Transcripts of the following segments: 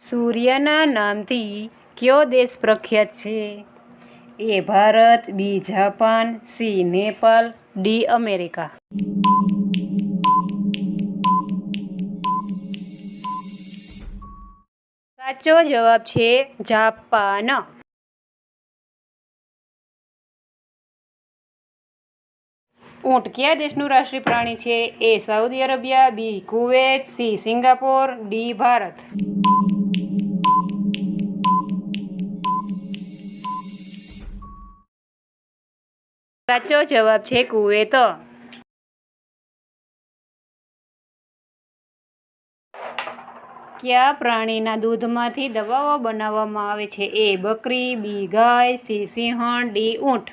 સૂર્યના નામથી કયો દેશ પ્રખ્યાત છે? A Bharat, B Japan, C Nepal, D America. સાચો જવાબ છે જાપાન. ઊંટ કયા દેશનું રાષ્ટ્રીય પ્રાણી છે? A Saudi Arabia, B Kuwait, C Singapore, D Bharat. સાચો જવાબ છે કુવૈત. કયા પ્રાણીના દૂધમાંથી દવાઓ બનાવવામાં આવે છે? એ બકરી, બી ગાય, સી સિંહણ, ડી ઊંટ.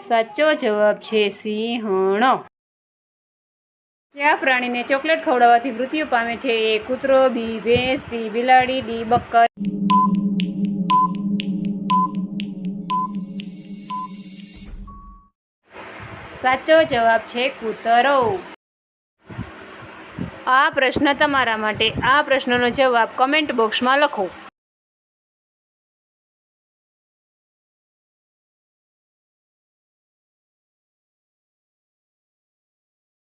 સાચો જવાબ છે સિંહણ. કયા પ્રાણીને ચોકલેટ ખવડાવવાથી મૃત્યુ પામે છે? એ કૂતરો, બી ભેંસ, સી બિલાડી, ડી બક્કર. સાચો જવાબ છે કૂતરો. આ પ્રશ્ન તમારા માટે. આ પ્રશ્નનો જવાબ કમેન્ટ બોક્સમાં લખો.